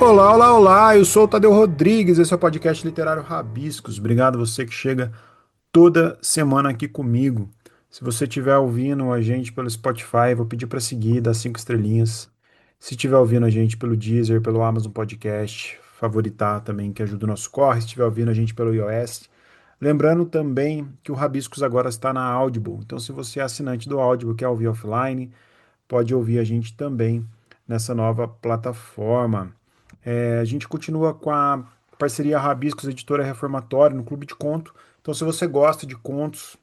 Olá, olá, olá, eu sou o Tadeu Rodrigues, esse é o podcast literário Rabiscos. Obrigado a você que chega toda semana aqui comigo. Se você estiver ouvindo a gente pelo Spotify, vou pedir para seguir, dar 5 estrelinhas. Se estiver ouvindo a gente pelo Deezer, pelo Amazon Podcast, favoritar também, que ajuda o nosso corre. Se estiver ouvindo a gente pelo iOS. Lembrando também que o Rabiscos agora está na Audible. Então, se você é assinante do Audible, quer ouvir offline, pode ouvir a gente também nessa nova plataforma. A gente continua com a parceria Rabiscos Editora Reformatória no Clube de Conto. Então, se você gosta de contos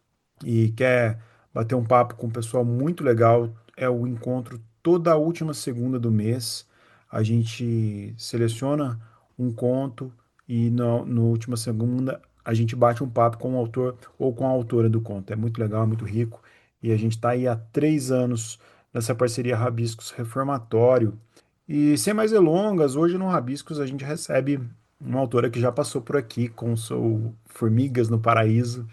e quer bater um papo com um pessoal muito legal, é o encontro toda a última segunda do mês. A gente seleciona um conto e no última segunda a gente bate um papo com o autor ou com a autora do conto. É muito legal, é muito rico. E a gente está aí há 3 anos nessa parceria Rabiscos Reformatório. E sem mais delongas, hoje no Rabiscos a gente recebe uma autora que já passou por aqui com o seu Formigas no Paraíso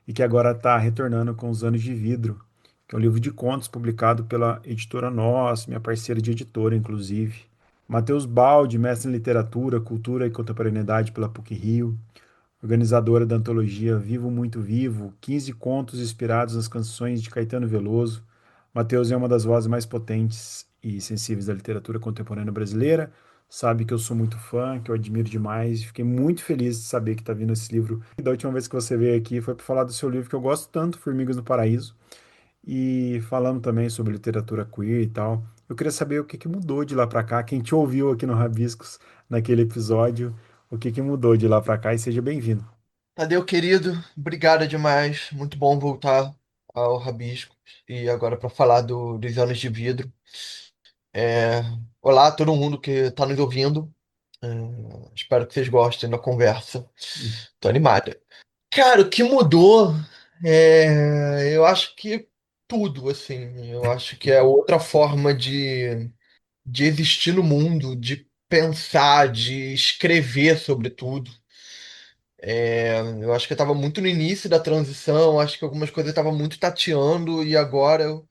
e que agora está retornando com Os Anos de Vidro, que é um livro de contos publicado pela editora Nós, minha parceira de editora, inclusive. Matheus Baldi, mestre em literatura, cultura e contemporaneidade pela PUC-Rio, organizadora da antologia Vivo Muito Vivo, 15 contos inspirados nas canções de Caetano Veloso. Matheus é uma das vozes mais potentes e sensíveis da literatura contemporânea brasileira. Sabe que eu sou muito fã, que eu admiro demais. Fiquei muito feliz de saber que está vindo esse livro. E da última vez que você veio aqui foi para falar do seu livro que eu gosto tanto, Formigas no Paraíso, e falando também sobre literatura queer e tal. Eu queria saber o que que mudou de lá para cá, quem te ouviu aqui no Rabiscos naquele episódio, o que que mudou de lá para cá e seja bem-vindo. Tadeu, querido, obrigado demais. Muito bom voltar ao Rabisco e agora para falar dos anos de vidro. É, Olá a todo mundo que está nos ouvindo. É, Espero que vocês gostem da conversa. Tô animada. Cara, o que mudou? Eu acho que tudo, assim. Eu acho que é outra forma de existir no mundo, de pensar, de escrever sobre tudo. Eu acho que eu estava muito no início da transição, acho que algumas coisas estavam muito tateando e agora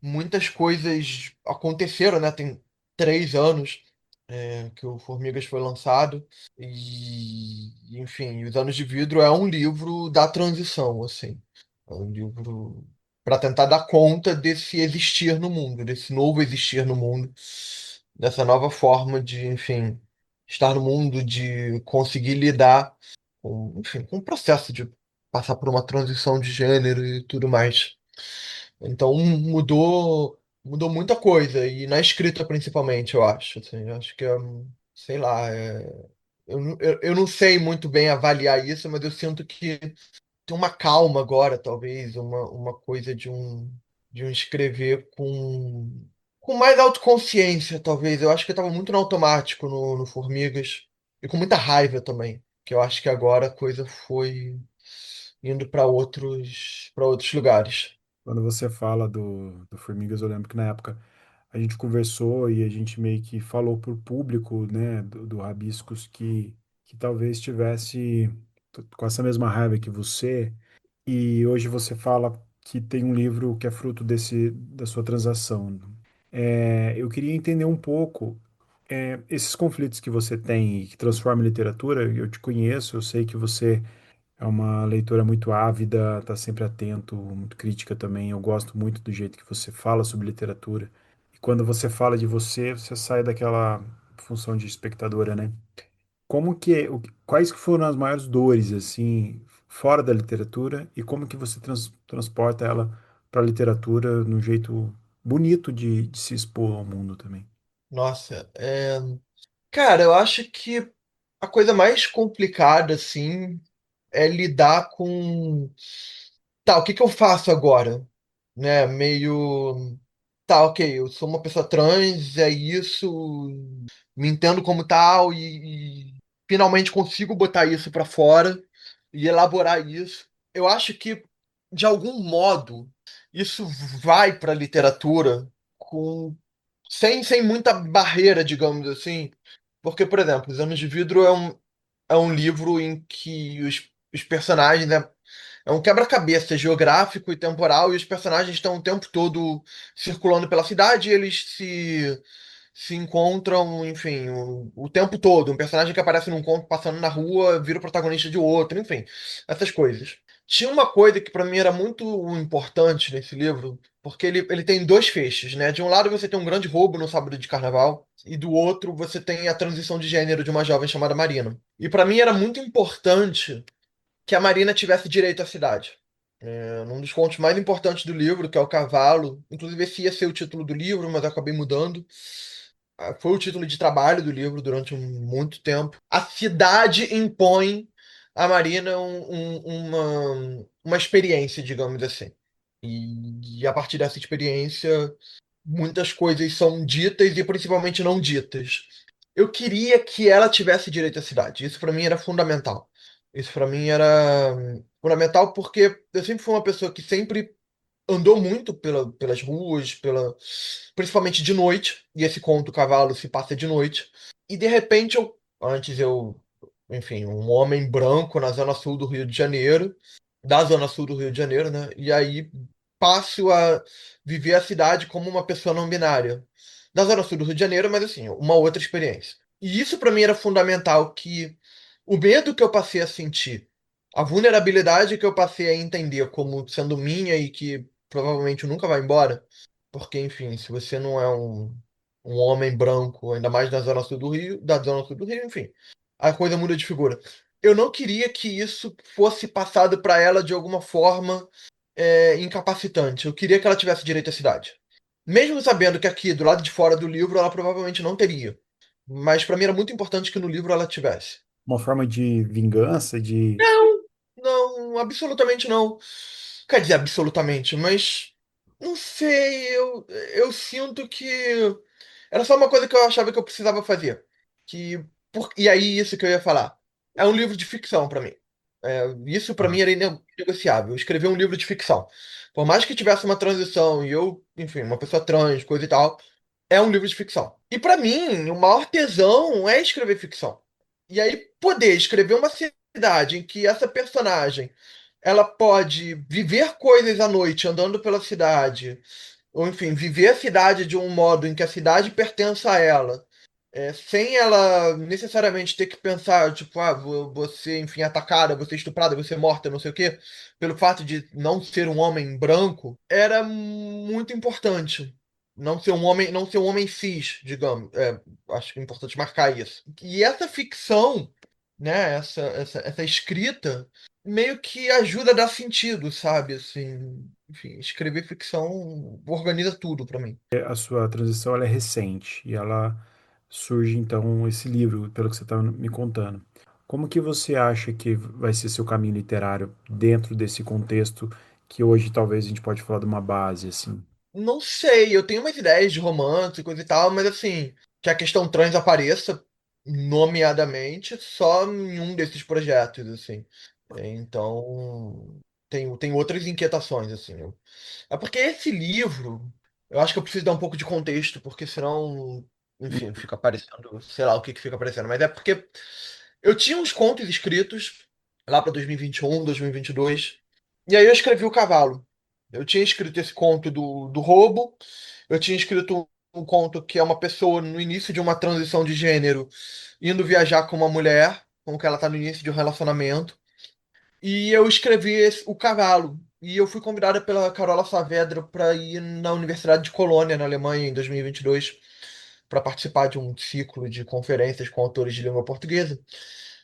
muitas coisas aconteceram, né? Tem 3 anos que o Formigas foi lançado enfim, Os Anos de Vidro é um livro da transição, assim. É um livro para tentar dar conta desse existir no mundo, desse novo existir no mundo, dessa nova forma de, enfim, estar no mundo, de conseguir lidar enfim, com o processo de passar por uma transição de gênero e tudo mais. Então mudou muita coisa, e na escrita principalmente, eu acho. Assim, eu acho que sei lá, eu não sei muito bem avaliar isso, mas eu sinto que tem uma calma agora, talvez, uma coisa de um escrever com mais autoconsciência, talvez. Eu acho que eu estava muito no automático no Formigas e com muita raiva também, que eu acho que agora a coisa foi indo para outros lugares. Quando você fala do Formigas, eu lembro que na época a gente conversou e a gente meio que falou pro público, né, do Rabiscos que talvez tivesse com essa mesma raiva que você, e hoje você fala que tem um livro que é fruto da sua transação. Eu queria entender um pouco esses conflitos que você tem e que transforma em literatura. Eu te conheço, eu sei que você é uma leitora muito ávida, está sempre atento, muito crítica também. Eu gosto muito do jeito que você fala sobre literatura. E quando você fala de você, você sai daquela função de espectadora, né? Como que é, quais que foram as maiores dores, assim, fora da literatura, e como que você transporta ela para a literatura num jeito bonito de se expor ao mundo também? Nossa, cara, eu acho que a coisa mais complicada, assim, é lidar com. Tá, o que que eu faço agora? Né? Meio. Tá, ok, eu sou uma pessoa trans, é isso, me entendo como tal e finalmente consigo botar isso pra fora e elaborar isso. Eu acho que, de algum modo, isso vai pra literatura com sem muita barreira, digamos assim. Porque, por exemplo, Os Anos de Vidro é um livro em que os personagens é um quebra-cabeça geográfico e temporal, e os personagens estão o tempo todo circulando pela cidade, e eles se encontram, enfim, o tempo todo. Um personagem que aparece num conto passando na rua vira o protagonista de outro, enfim, essas coisas. Tinha uma coisa que pra mim era muito importante nesse livro, porque ele tem dois feixes, né? De um lado você tem um grande roubo no sábado de carnaval, e do outro você tem a transição de gênero de uma jovem chamada Marina. E pra mim era muito importante que a Marina tivesse direito à cidade. Num dos contos mais importantes do livro, que é o Cavalo. Inclusive, esse ia ser o título do livro, mas eu acabei mudando. Foi o título de trabalho do livro durante muito tempo. A cidade impõe à Marina uma experiência, digamos assim. E a partir dessa experiência, muitas coisas são ditas e principalmente não ditas. Eu queria que ela tivesse direito à cidade. Isso para mim era fundamental. Isso para mim era fundamental porque eu sempre fui uma pessoa que sempre andou muito pelas ruas, principalmente de noite, e esse conto, o Cavalo, se passa de noite. E de repente antes eu, enfim, um homem branco na zona sul do Rio de Janeiro, da zona sul do Rio de Janeiro, né? E aí passo a viver a cidade como uma pessoa não binária. Da zona sul do Rio de Janeiro, mas assim, uma outra experiência. E isso para mim era fundamental, que o medo que eu passei a sentir, a vulnerabilidade que eu passei a entender como sendo minha e que provavelmente nunca vai embora, porque, enfim, se você não é um homem branco, ainda mais na zona sul do Rio, da zona sul do Rio, enfim, a coisa muda de figura. Eu não queria que isso fosse passado para ela de alguma forma incapacitante. Eu queria que ela tivesse direito à cidade. Mesmo sabendo que aqui, do lado de fora do livro, ela provavelmente não teria. Mas para mim era muito importante que no livro ela tivesse. Uma forma de vingança, de Não, absolutamente não. Quer dizer, absolutamente, mas não sei, eu sinto que era só uma coisa que eu achava que eu precisava fazer. Que, e aí, isso que eu ia falar. É um livro de ficção pra mim. Isso pra mim era inegociável. Escrever um livro de ficção. Por mais que tivesse uma transição e eu, enfim, uma pessoa trans, coisa e tal, é um livro de ficção. E pra mim, o maior tesão é escrever ficção. E aí, poder escrever uma cidade em que essa personagem ela pode viver coisas à noite andando pela cidade, ou enfim, viver a cidade de um modo em que a cidade pertença a ela, sem ela necessariamente ter que pensar, tipo, você, enfim, atacada, você estuprada, você morta, não sei o quê, pelo fato de não ser um homem branco, era muito importante. Não ser um homem cis, digamos. Acho que é importante marcar isso. E essa ficção, né, essa escrita, meio que ajuda a dar sentido, sabe? Assim, enfim, escrever ficção organiza tudo pra mim. a sua transição ela é recente e ela surge então esse livro, pelo que você está me contando. Como que você acha que vai ser seu caminho literário dentro desse contexto que hoje talvez a gente pode falar de uma base assim? Não sei, eu tenho umas ideias de romance e coisa e tal, mas assim, que a questão trans apareça, nomeadamente, só em um desses projetos, assim. Então, tem outras inquietações, assim. É porque esse livro, eu acho que eu preciso dar um pouco de contexto, porque senão, enfim, fica aparecendo, sei lá o que que fica aparecendo, mas é porque eu tinha uns contos escritos lá para 2021, 2022, e aí eu escrevi O Cavalo. Eu tinha escrito esse conto do roubo, eu tinha escrito um conto que é uma pessoa no início de uma transição de gênero indo viajar com uma mulher, com que ela tá no início de um relacionamento. E eu escrevi O Cavalo. E eu fui convidada pela Carola Saavedra para ir na Universidade de Colônia, na Alemanha, em 2022, para participar de um ciclo de conferências com autores de língua portuguesa.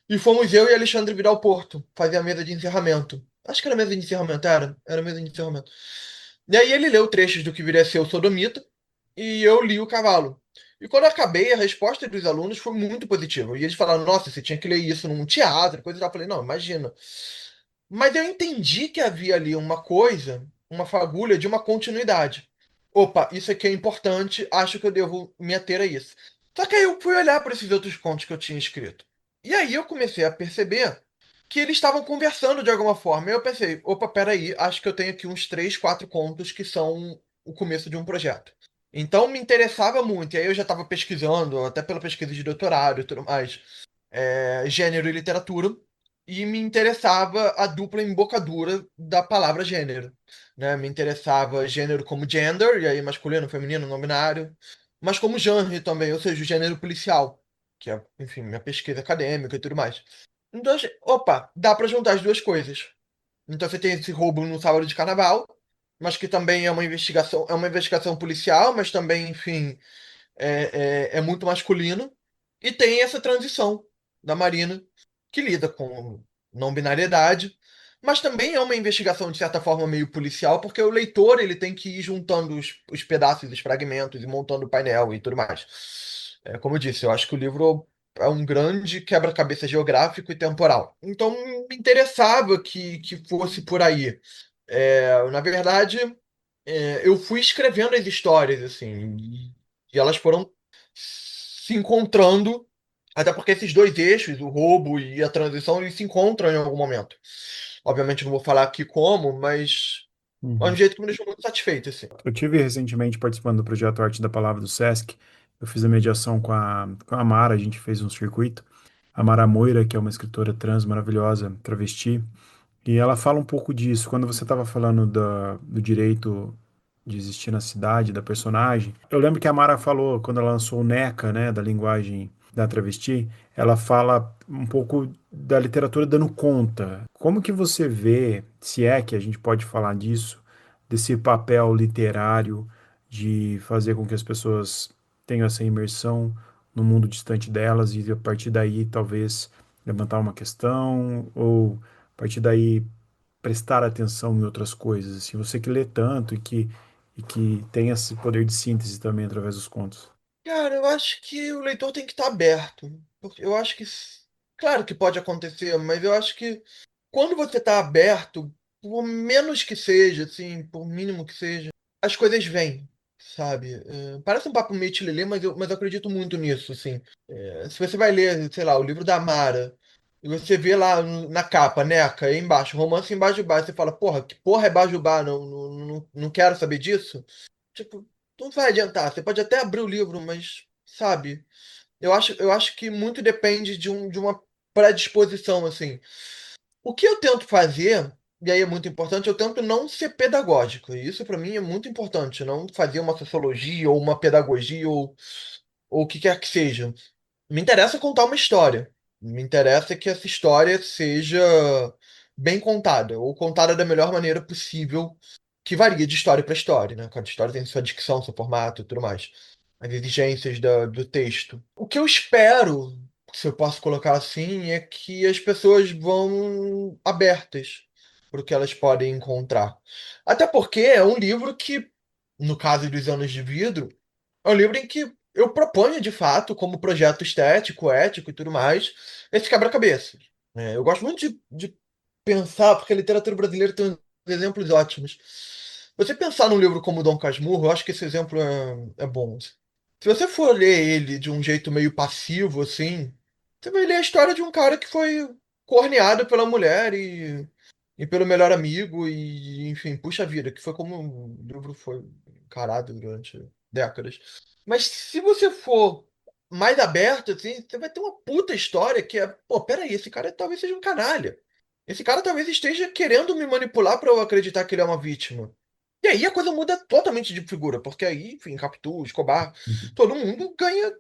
E fomos eu e Alexandre Vidal Porto fazer a mesa de encerramento. Acho que era a mesa de encerramento, era a mesa de encerramento. E aí ele leu trechos do que viria a ser o Sodomita e eu li O Cavalo. E quando eu acabei, a resposta dos alunos foi muito positiva. E eles falaram, nossa, você tinha que ler isso num teatro, coisa e tal. Eu falei, não, imagina. Mas eu entendi que havia ali uma coisa, uma fagulha de uma continuidade. Opa, isso aqui é importante, acho que eu devo me ater a isso. Só que aí eu fui olhar para esses outros contos que eu tinha escrito. E aí eu comecei a perceber que eles estavam conversando de alguma forma. E eu pensei, opa, peraí, acho que eu tenho aqui uns três, quatro contos que são o começo de um projeto. Então me interessava muito, e aí eu já estava pesquisando, até pela pesquisa de doutorado e tudo mais, gênero e literatura, e me interessava a dupla embocadura da palavra gênero, né? Me interessava gênero como gender, e aí masculino, feminino, não binário. mas como genre também, ou seja, o gênero policial, que é, enfim, minha pesquisa acadêmica e tudo mais. Então, opa, dá pra juntar as duas coisas. Então você tem esse roubo no sábado de carnaval, mas que também é uma investigação policial, mas também, enfim, é muito masculino. E tem essa transição da Marina, que lida com não binariedade, mas também é uma investigação, de certa forma, meio policial, porque o leitor ele tem que ir juntando os pedaços, os fragmentos, e montando o painel e tudo mais. Como eu disse, eu acho que o livro é um grande quebra-cabeça geográfico e temporal. Então, me interessava que fosse por aí. Na verdade, eu fui escrevendo as histórias, assim, e elas foram se encontrando, até porque esses dois eixos, o roubo e a transição, eles se encontram em algum momento. Obviamente, não vou falar aqui como, mas é um Uhum. jeito que me deixou muito satisfeito, assim. Eu tive recentemente participando do projeto Arte da Palavra do Sesc. Eu fiz a mediação com a Mara, a gente fez um circuito. A Mara Moira, que é uma escritora trans maravilhosa, travesti, e ela fala um pouco disso. Quando você estava falando do direito de existir na cidade, da personagem, eu lembro que a Mara falou, quando ela lançou o NECA, né, da linguagem da travesti, ela fala um pouco da literatura dando conta. Como que você vê, se é que a gente pode falar disso, desse papel literário de fazer com que as pessoas tenham essa imersão no mundo distante delas e a partir daí talvez levantar uma questão ou a partir daí prestar atenção em outras coisas, assim, você que lê tanto e que tem esse poder de síntese também através dos contos. Cara, eu acho que o leitor tem que estar aberto. Porque eu acho que, claro que pode acontecer, mas eu acho que quando você está aberto, por menos que seja, assim, por mínimo que seja, as coisas vêm, sabe? Parece um papo meio tilelê, mas eu acredito muito nisso, assim. Se você vai ler, sei lá, o livro da Amara, e você vê lá na capa, Neca, aí embaixo, romance embaixo de bar, você fala, porra, que porra é Bajubá? Não quero saber disso. Tipo, não vai adiantar. Você pode até abrir o livro, mas, sabe? Eu acho que muito depende de uma predisposição, assim. O que eu tento fazer, e aí é muito importante, eu tento não ser pedagógico. E isso para mim é muito importante, não fazer uma sociologia ou uma pedagogia ou o que quer que seja. Me interessa contar uma história. Me interessa que essa história seja bem contada, ou contada da melhor maneira possível, que varia de história para história, né? Cada história tem sua dicção, seu formato e tudo mais. As exigências do texto. O que eu espero, se eu posso colocar assim, é que as pessoas vão abertas para o que elas podem encontrar. Até porque é um livro que, no caso dos Anos de Vidro, é um livro em que eu proponho, de fato, como projeto estético, ético e tudo mais, esse quebra-cabeças. Eu gosto muito de pensar, porque a literatura brasileira tem exemplos ótimos. Você pensar num livro como Dom Casmurro, eu acho que esse exemplo é bom. Se você for ler ele de um jeito meio passivo, assim, você vai ler a história de um cara que foi corneado pela mulher e pelo melhor amigo, e, enfim, puxa vida, que foi como o livro foi encarado durante décadas. Mas se você for mais aberto, assim, você vai ter uma puta história que é, pô, peraí, esse cara talvez seja um canalha. Esse cara talvez esteja querendo me manipular para eu acreditar que ele é uma vítima. E aí a coisa muda totalmente de figura, porque aí, enfim, Capitu, Escobar, Uhum. todo mundo ganha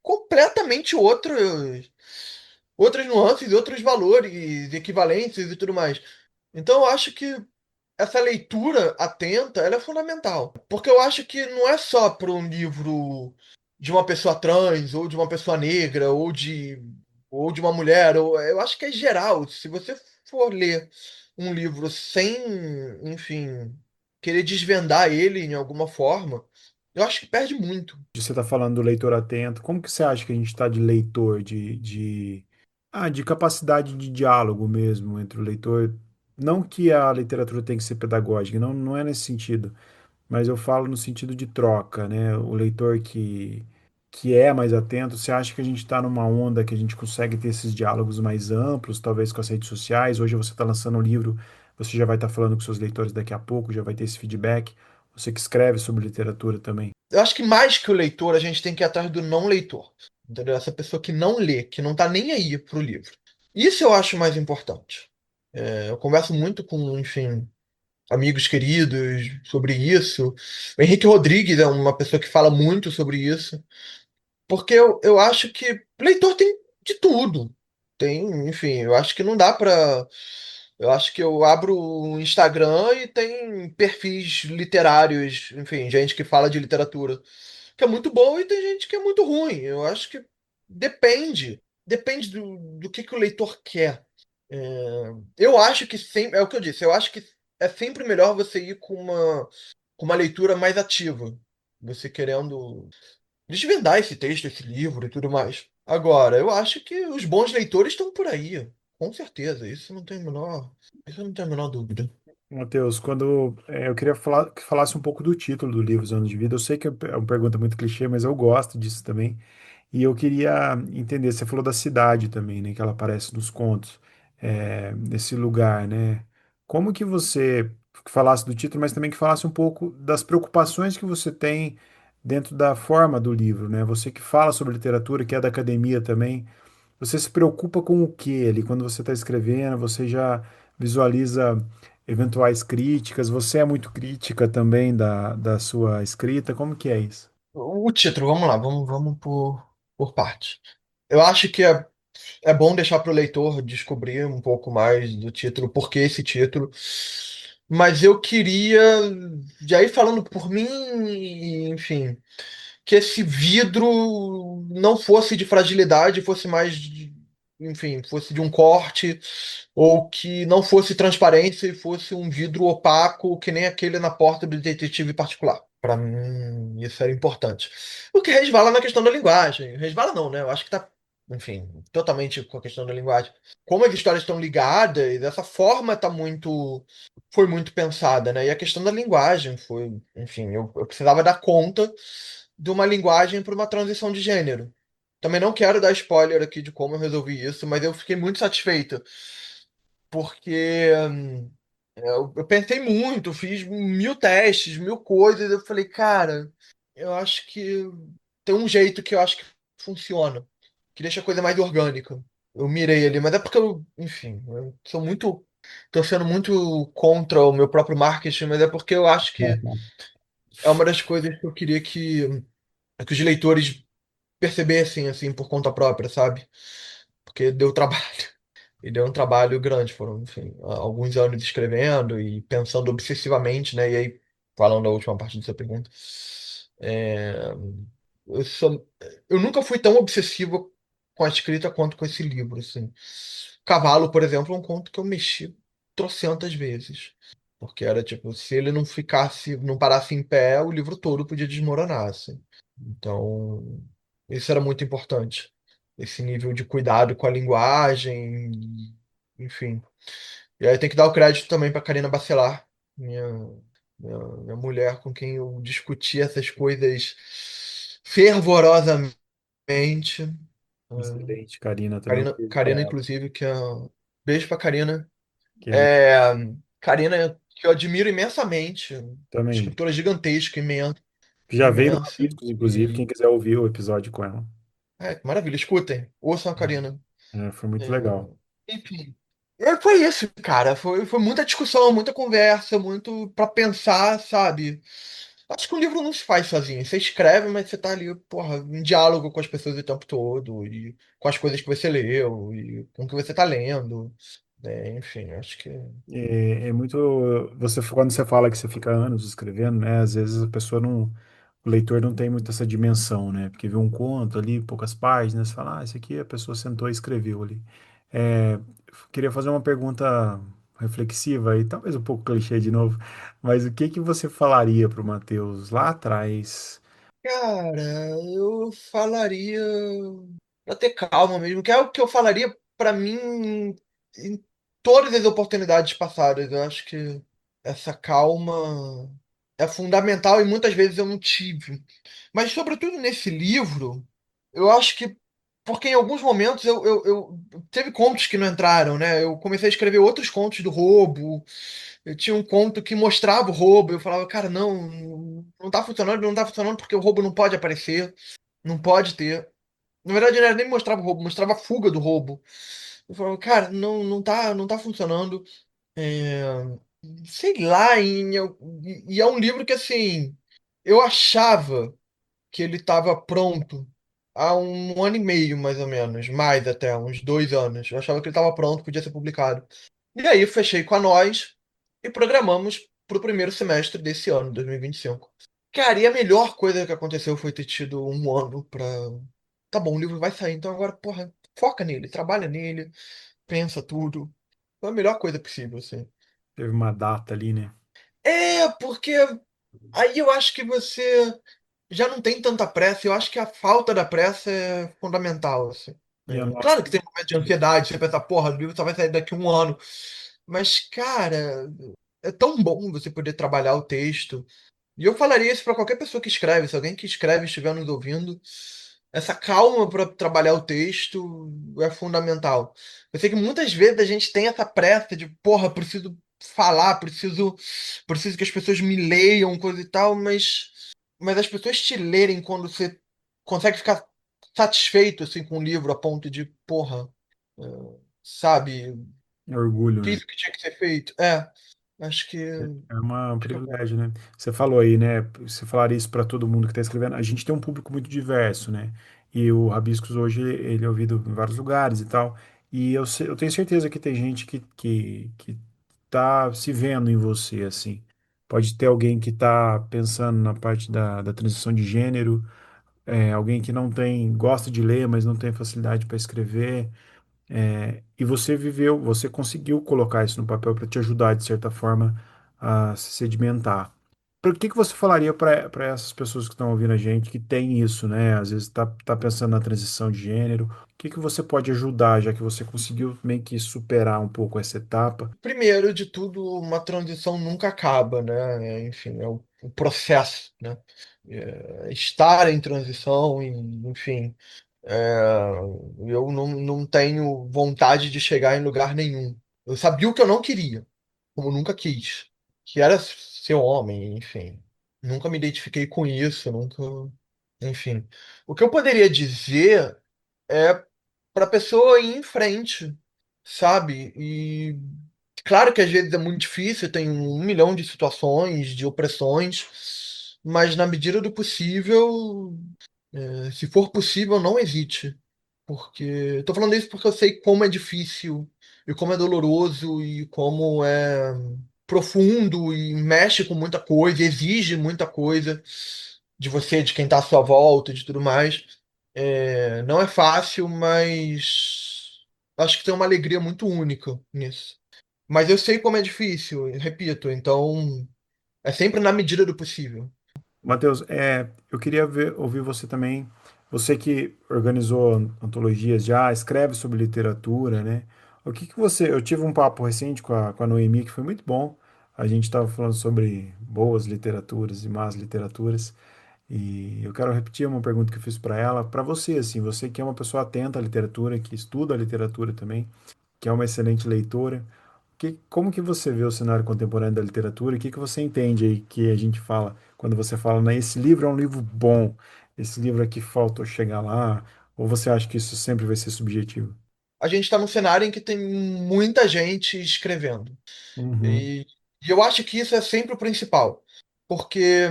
completamente outras nuances, outros valores, equivalências e tudo mais. Então eu acho que essa leitura atenta, ela é fundamental. Porque eu acho que não é só para um livro de uma pessoa trans, ou de uma pessoa negra, ou de uma mulher, eu acho que é geral. Se você for ler um livro sem, enfim, querer desvendar ele em alguma forma, eu acho que perde muito. Você está falando do leitor atento. Como que você acha que a gente está de leitor, de capacidade de diálogo mesmo entre o leitor? Não que a literatura tem que ser pedagógica, não, não é nesse sentido. Mas eu falo no sentido de troca, né? O leitor que é mais atento, você acha que a gente está numa onda que a gente consegue ter esses diálogos mais amplos, talvez com as redes sociais? Hoje você está lançando um livro, você já vai estar falando com seus leitores daqui a pouco, já vai ter esse feedback. Você que escreve sobre literatura também. Eu acho que mais que o leitor, a gente tem que ir atrás do não leitor. Entendeu? Essa pessoa que não lê, que não tá nem aí pro livro. Isso eu acho mais importante. Eu converso muito com, enfim, amigos queridos sobre isso. O Henrique Rodrigues é uma pessoa que fala muito sobre isso. Porque eu acho que leitor tem de tudo. Tem, enfim, eu acho que não dá pra. Eu acho que eu abro o Instagram e tem perfis literários, enfim, gente que fala de literatura, que é muito boa e tem gente que é muito ruim. Eu acho que depende. Depende do que o leitor quer. Eu acho que sempre. É o que eu disse, eu acho que é sempre melhor você ir com uma leitura mais ativa. Você querendo desvendar esse texto, esse livro e tudo mais. Agora, eu acho que os bons leitores estão por aí, com certeza. Isso eu não tenho a menor dúvida. Matheus, quando eu queria falar, que falasse um pouco do título do livro, Os Anos de Vida. Eu sei que é uma pergunta muito clichê, mas eu gosto disso também. E eu queria entender, você falou da cidade também, né, que ela aparece nos contos, nesse lugar, né? Como que você que falasse do título, mas também que falasse um pouco das preocupações que você tem dentro da forma do livro, né? Você que fala sobre literatura, que é da academia também, você se preocupa com o que ali? Quando você está escrevendo, você já visualiza eventuais críticas? Você é muito crítica também da sua escrita? Como que é isso? O título, vamos lá, vamos por parte. Eu acho que é bom deixar para o leitor descobrir um pouco mais do título, por que esse título. Mas eu queria, já ir falando por mim, enfim, que esse vidro não fosse de fragilidade, fosse mais, enfim, fosse de um corte, ou que não fosse transparência e fosse um vidro opaco, que nem aquele na porta do detetive particular. Para mim, isso era importante. O que resvala na questão da linguagem. Resvala não, né? Eu acho que tá, enfim, totalmente com a questão da linguagem. Como as histórias estão ligadas, essa forma tá muito, foi muito pensada, né? E a questão da linguagem foi, enfim, eu precisava dar conta de uma linguagem para uma transição de gênero. Também não quero dar spoiler aqui de como eu resolvi isso, mas eu fiquei muito satisfeito, porque eu pensei muito, fiz mil testes, mil coisas, eu falei, cara, eu acho que tem um jeito que eu acho que funciona, que deixa a coisa mais orgânica. Eu mirei ali, mas é porque eu, enfim, eu sou muito, tô sendo muito contra o meu próprio marketing, mas é porque eu acho que é uma das coisas que eu queria que os leitores percebessem, assim, por conta própria, sabe? Porque deu trabalho. E deu um trabalho grande. Foram, enfim, alguns anos escrevendo e pensando obsessivamente, né? E aí, falando da última parte da sua pergunta, é, eu sou, eu nunca fui tão obsessivo com a escrita quanto com esse livro, assim. Cavalo, por exemplo, é um conto que eu mexi trocentas vezes. Porque era tipo, se ele não ficasse, não parasse em pé, o livro todo podia desmoronar, assim. Então, isso era muito importante. Esse nível de cuidado com a linguagem, enfim. E aí tem que dar o crédito também para Karina Bacelar, minha, minha mulher com quem eu discuti essas coisas fervorosamente. Ah, Excelente, Karina, também um Karina, beijo para Karina, ela. inclusive, que é. Beijo pra Karina. Querida, É, Karina, que eu admiro imensamente, também. escritora gigantesca, imensa, Já veio no imensa. Rabiscos, inclusive, quem quiser ouvir o episódio com ela. Maravilha, escutem, ouçam a Karina. Foi muito É, legal. enfim. Foi isso, cara. Foi muita discussão, muita conversa, muito pra pensar, sabe? Acho que um livro não se faz sozinho. Você escreve, mas você tá ali, porra, em diálogo com as pessoas o tempo todo, e com as coisas que você leu, e com o que você tá lendo. Enfim, acho que. É muito. Quando você fala que você fica anos escrevendo, né? Às vezes a pessoa não. O leitor não tem muito essa dimensão, né? Porque vê um conto ali, poucas páginas, fala, esse aqui a pessoa sentou e escreveu ali. É, queria fazer uma pergunta reflexiva e talvez um pouco clichê de novo, mas o que que você falaria para o Matheus lá atrás? Cara, eu falaria pra ter calma mesmo, que é o que eu falaria pra mim em todas as oportunidades passadas. Eu acho que essa calma é fundamental e muitas vezes eu não tive. Mas, sobretudo nesse livro, eu acho que, porque em alguns momentos teve contos que não entraram, né? Eu comecei a escrever outros contos do roubo. Eu tinha um conto que mostrava o roubo. Eu falava, cara, não tá funcionando, não tá funcionando porque o roubo não pode aparecer, não pode ter. Na verdade, não era nem mostrava o roubo, mostrava a fuga do roubo. Eu falava, cara, não tá funcionando. sei lá, e é um livro que assim, eu achava que ele estava pronto há um ano e meio, mais ou menos, mais até, uns 2 anos. Eu achava que ele estava pronto, podia ser publicado. E aí fechei com a nós e programamos para o primeiro semestre desse ano, 2025. Cara, e a melhor coisa que aconteceu foi ter tido um ano pra. Tá bom, o livro vai sair, então agora, porra, foca nele, trabalha nele, pensa tudo. Foi a melhor coisa possível, assim. Teve uma data ali, né? É, porque aí eu acho que você já não tem tanta pressa. Eu acho que a falta da pressa é fundamental, assim. E a nossa. Claro que tem um momento de ansiedade, você pensa, porra, o livro só vai sair daqui a um ano. Mas, cara, é tão bom você poder trabalhar o texto. E eu falaria isso para qualquer pessoa que escreve. Se alguém que escreve estiver nos ouvindo, essa calma para trabalhar o texto é fundamental. Eu sei que muitas vezes a gente tem essa pressa de, porra, preciso falar, preciso que as pessoas me leiam, coisa e tal, mas as pessoas te lerem quando você consegue ficar satisfeito assim com o livro a ponto de, porra, eh, sabe, Orgulho, né? fiz o que tinha que ser feito. É, acho que, É um acho que é bom. privilégio, né? Você falou aí, né? Você falaria isso para todo mundo que está escrevendo. A gente tem um público muito diverso, né? E o Rabiscos hoje ele é ouvido em vários lugares e tal. E eu tenho certeza que tem gente que tá se vendo em você, assim. Pode ter alguém que tá pensando na parte da transição de gênero, alguém que não tem, gosta de ler, mas não tem facilidade para escrever. E você viveu, você conseguiu colocar isso no papel para te ajudar, de certa forma, a se sedimentar. Por que que você falaria para essas pessoas que estão ouvindo a gente, que tem isso, né? Às vezes tá pensando na transição de gênero. O que que você pode ajudar, já que você conseguiu meio que superar um pouco essa etapa? Primeiro de tudo, uma transição nunca acaba, né? Enfim, é o processo, né? Estar em transição, enfim, eu não tenho vontade de chegar em lugar nenhum. Eu sabia o que eu não queria, como nunca quis, que era ser homem, enfim. Nunca me identifiquei com isso, nunca, enfim. O que eu poderia dizer é para a pessoa ir em frente, sabe? E claro que às vezes é muito difícil, tem 1 milhão de situações, de opressões, mas na medida do possível, se for possível, não hesite. Porque estou falando isso porque eu sei como é difícil e como é doloroso e como é profundo e mexe com muita coisa, exige muita coisa de você, de quem está à sua volta, de tudo mais. Não é fácil, mas acho que tem uma alegria muito única nisso. Mas eu sei como é difícil, repito, então é sempre na medida do possível. Matheus, eu queria ouvir você também. Você que organizou antologias já, escreve sobre literatura, né? O que que você. Eu tive um papo recente com a Noemi que foi muito bom. A gente estava falando sobre boas literaturas e más literaturas. E eu quero repetir uma pergunta que eu fiz para ela. Para você, assim, você que é uma pessoa atenta à literatura, que estuda a literatura também, que é uma excelente leitora. Como que você vê o cenário contemporâneo da literatura? E o que que você entende aí que a gente fala quando você fala, né, esse livro é um livro bom, esse livro aqui faltou chegar lá, ou você acha que isso sempre vai ser subjetivo? A gente está num cenário em que tem muita gente escrevendo. Uhum. E eu acho que isso é sempre o principal. Porque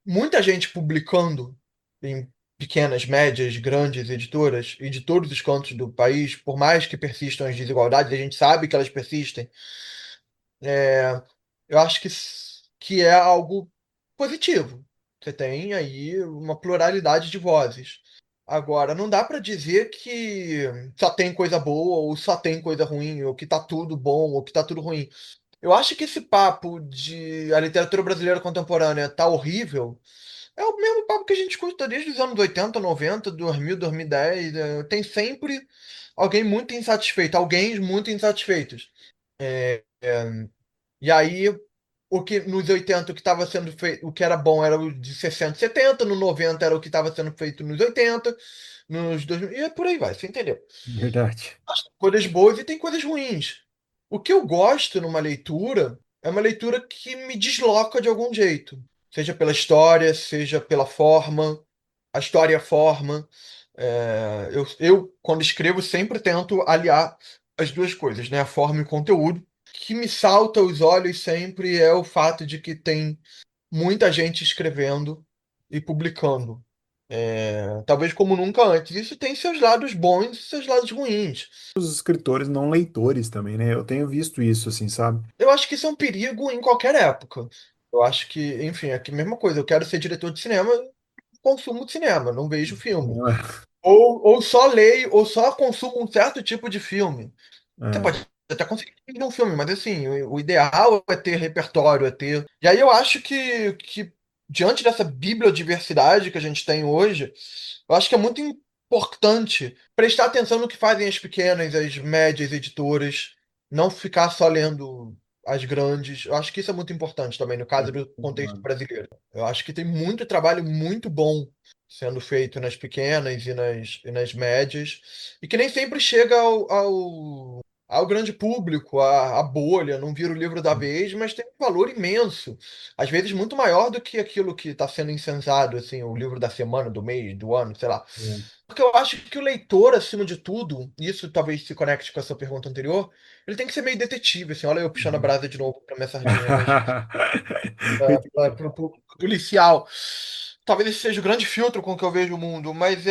muita gente publicando em pequenas, médias, grandes editoras e de todos os cantos do país, por mais que persistam as desigualdades, a gente sabe que elas persistem. Eu acho que é algo positivo. Você tem aí uma pluralidade de vozes. Agora, não dá para dizer que só tem coisa boa ou só tem coisa ruim, ou que tá tudo bom ou que tá tudo ruim. Eu acho que esse papo de a literatura brasileira contemporânea tá horrível é o mesmo papo que a gente escuta desde os anos 80, 90, 2000, 2010. Tem sempre alguém muito insatisfeito, alguém muito insatisfeitos. E aí, o que nos 80 o que estava sendo feito, o que era bom era o de 60 70, no 90 era o que estava sendo feito nos 80, nos 2000, e por aí vai, você entendeu? Verdade. Coisas boas e tem coisas ruins. O que eu gosto numa leitura é uma leitura que me desloca de algum jeito, seja pela história, seja pela forma, a história e a forma. Eu, quando escrevo, sempre tento aliar as duas coisas, né? A forma e o conteúdo. que me salta aos olhos sempre é o fato de que tem muita gente escrevendo e publicando. Talvez como nunca antes. Isso tem seus lados bons e seus lados ruins. Os escritores não leitores também, né? Eu tenho visto isso, assim, sabe? Eu acho que isso é um perigo em qualquer época. Eu acho que, enfim, é a mesma coisa. Eu quero ser diretor de cinema, consumo de cinema, não vejo filme. Ou só leio, ou só consumo um certo tipo de filme. Você É, pode até conseguir ver um filme, mas assim, o ideal é ter repertório, é ter. E aí eu acho que diante dessa bibliodiversidade que a gente tem hoje, eu acho que é muito importante prestar atenção no que fazem as pequenas, as médias editoras, não ficar só lendo as grandes. Eu acho que isso é muito importante também, no caso do contexto concordo. brasileiro. Eu acho que tem muito trabalho muito bom sendo feito nas pequenas e nas médias, e que nem sempre chega ao grande público, à bolha, não vira o livro da vez, mas tem um valor imenso. Às vezes muito maior do que aquilo que está sendo incensado, assim, o livro da semana, do mês, do ano, sei lá. É. Porque eu acho que o leitor, acima de tudo, e isso talvez se conecte com a sua pergunta anterior, ele tem que ser meio detetive, assim, olha eu puxando a Uhum. brasa de novo para minha sardinha, mas pro policial. Talvez esse seja o grande filtro com que eu vejo o mundo, mas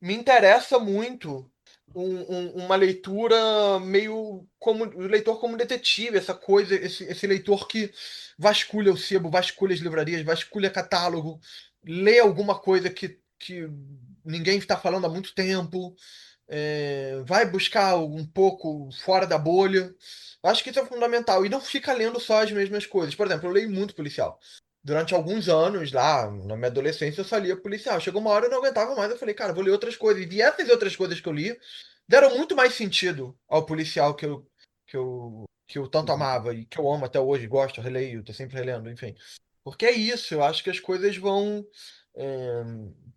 me interessa muito uma leitura meio como o leitor como detetive, essa coisa, esse leitor que vasculha o sebo, vasculha as livrarias, vasculha catálogo, lê alguma coisa que ninguém está falando há muito tempo, vai buscar um pouco fora da bolha. Eu acho que isso é fundamental. E não fica lendo só as mesmas coisas. Por exemplo, eu leio muito policial. Durante alguns anos, lá, na minha adolescência, eu só lia policial. Chegou uma hora eu não aguentava mais. Eu falei, cara, vou ler outras coisas. E essas outras coisas que eu li deram muito mais sentido ao policial que eu tanto amava e que eu amo até hoje, gosto, releio, tô sempre relendo, enfim. Porque é isso, eu acho que as coisas vão. é,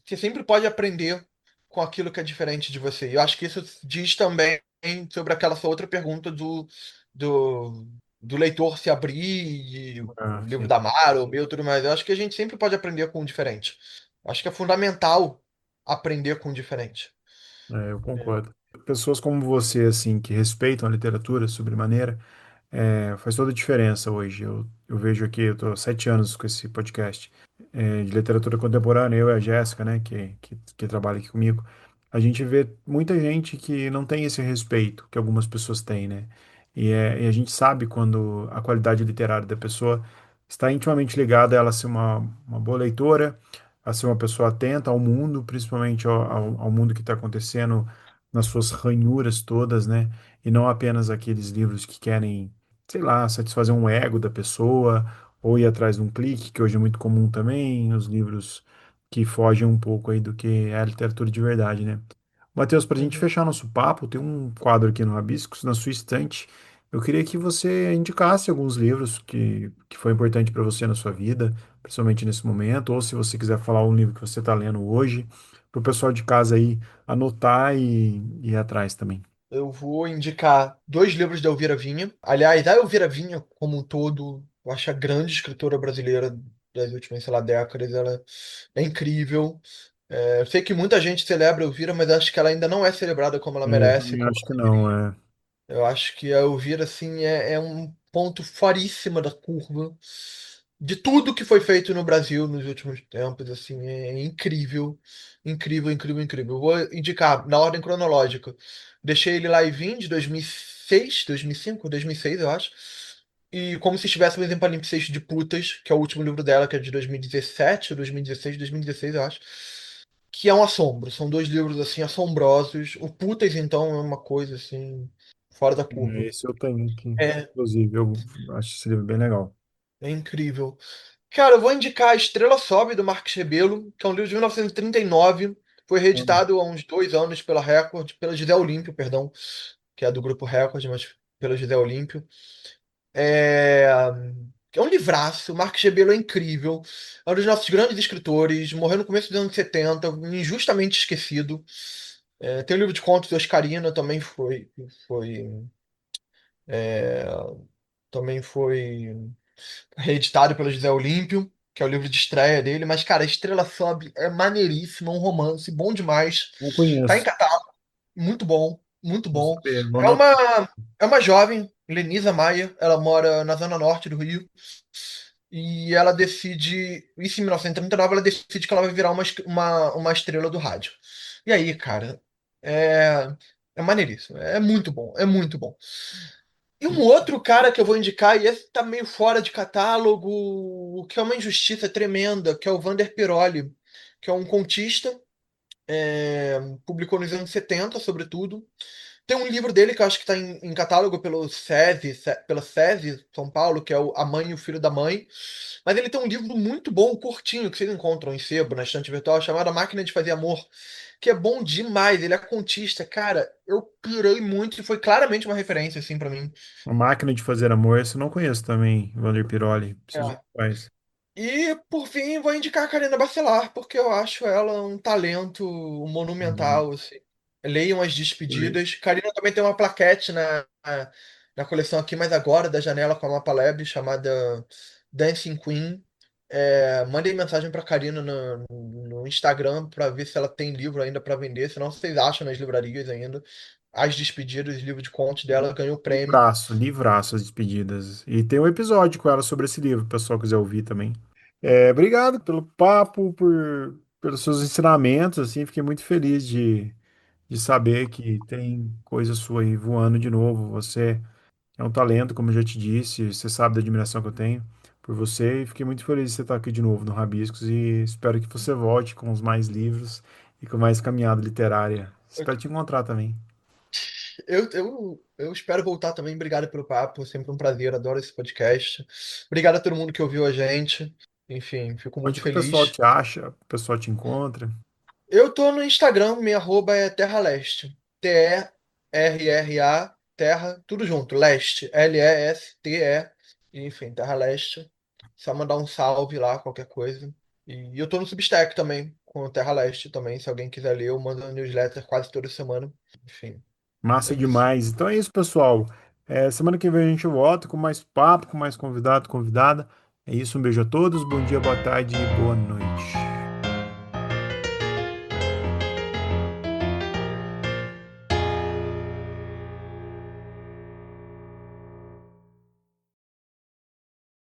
Você sempre pode aprender com aquilo que é diferente de você. E eu acho que isso diz também sobre aquela sua outra pergunta do, do leitor se abrir, e o Ah, livro sim. da Mara, o meu e tudo mais. Eu acho que a gente sempre pode aprender com o diferente. Eu acho que é fundamental aprender com o diferente. É, eu concordo. Pessoas como você, assim, que respeitam a literatura sobremaneira, faz toda a diferença hoje. Eu vejo aqui, eu estou há 7 anos com esse podcast de literatura contemporânea, eu e a Jéssica, né, que trabalha aqui comigo. A gente vê muita gente que não tem esse respeito que algumas pessoas têm, né? E a gente sabe quando a qualidade literária da pessoa está intimamente ligada a ela ser uma boa leitora, a ser uma pessoa atenta ao mundo, principalmente ao mundo que está acontecendo nas suas ranhuras todas, né? E não apenas aqueles livros que querem, sei lá, satisfazer um ego da pessoa ou ir atrás de um clique, que hoje é muito comum também, os livros que fogem um pouco aí do que é a literatura de verdade, né? Matheus, para a gente Uhum. fechar nosso papo, tem um quadro aqui no Rabiscos, na sua estante. Eu queria que você indicasse alguns livros que foi importante para você na sua vida, principalmente nesse momento, ou se você quiser falar um livro que você está lendo hoje, para o pessoal de casa aí anotar e ir atrás também. Eu vou indicar dois livros da Elvira Vinha. Aliás, a Elvira Vinha, como um todo, eu acho a grande escritora brasileira das últimas, sei lá, décadas. Ela é incrível. Eu sei que muita gente celebra a Elvira, mas acho que ela ainda não é celebrada como ela Eu merece, também como acho que ela não, deveria. Eu acho que a Elvira, assim, é um ponto foríssima da curva de tudo que foi feito no Brasil nos últimos tempos, assim, é incrível, incrível, incrível, incrível. Eu vou indicar na ordem cronológica. Deixei ele lá e vim de 2006, 2005, 2006, eu acho. E como se estivéssemos em Palimpsesto de Putas, que é o último livro dela, que é de 2017, 2016, 2016, eu acho. Que é um assombro. São dois livros, assim, assombrosos. O Putas, então, é uma coisa, assim, fora da curva. esse eu tenho aqui. É, Inclusive, eu acho esse livro bem legal. é incrível. Cara, eu vou indicar A Estrela Sobe, do Marcos Rebelo, que é um livro de 1939. Foi Hum. reeditado há uns 2 anos pela Record, pela José Olímpio, perdão, que é do grupo Record, mas pela José Olímpio. É, é um livraço. O Marcos Rebelo é incrível. É um dos nossos grandes escritores. Morreu no começo dos anos 70, injustamente esquecido. Tem o livro de contos de Oscarina, é, também foi reeditado pelo José Olímpio, que é o livro de estreia dele. Mas, cara, Estrela Sobe é maneiríssimo, é um romance bom demais. Não Tá em conheço. catálogo, muito bom, muito Vou bom. saber, vou É anotar. uma, é uma jovem. Lenisa Maia, ela mora na zona norte do Rio. E ela decide, isso em 1939, ela decide que ela vai virar uma estrela do rádio. E aí, cara, é, é maneiríssimo. É muito bom, é muito bom. E um outro cara que eu vou indicar, e esse tá meio fora de catálogo, o que é uma injustiça tremenda, que é o Vander Piroli, que é um contista, publicou nos anos 70, sobretudo. Tem um livro dele que eu acho que está em catálogo pelo pela SESI São Paulo, que é A Mãe e o Filho da Mãe. Mas ele tem um livro muito bom, curtinho, que vocês encontram em sebo, na estante virtual, chamado A Máquina de Fazer Amor, que é bom demais. Ele é contista. Cara, eu pirei muito e foi claramente uma referência, assim, pra mim. A Máquina de Fazer Amor, esse eu não conheço também, Vander Piroli. Preciso ver É. quais. E, por fim, vou indicar a Karina Bacelar, porque eu acho ela um talento Uhum. monumental, assim. Leiam As Le- Despedidas. Karina também tem uma plaquete na coleção aqui, mas agora, da Janela com a Mapa Lab, chamada Dancing Queen. Mandem mensagem para Karina no Instagram para ver se ela tem livro ainda para vender, senão vocês acham nas livrarias ainda. As Despedidas, livro de contos dela, ganhou o prêmio. Livraço, livraço, as despedidas. E tem um episódio com ela sobre esse livro, o pessoal quiser ouvir também. Obrigado pelo papo, pelos seus ensinamentos, assim, fiquei muito feliz de saber que tem coisa sua aí voando de novo. Você é um talento, como eu já te disse, você sabe da admiração que eu tenho por você e fiquei muito feliz de você estar aqui de novo no Rabiscos e espero que você volte com os mais livros e com mais caminhada literária. Espero te encontrar também. Eu espero voltar também. Obrigado pelo papo, sempre um prazer, adoro esse podcast. Obrigado a todo mundo que ouviu a gente. Enfim, fico muito Onde que o pessoal feliz. te acha, o pessoal te encontra? Eu tô no Instagram, minha arroba é Terra Leste. Terra, Terra, tudo junto, Leste, Leste. Enfim, Terra Leste. Só mandar um salve lá, qualquer coisa. E eu tô no Substack também, com o Terra Leste também. Se alguém quiser ler, eu mando um newsletter quase toda semana. Enfim, é Massa isso. demais. Então é isso, pessoal. Semana que vem a gente volta com mais papo, com mais convidado, convidada. É isso, um beijo a todos, bom dia, boa tarde e boa noite.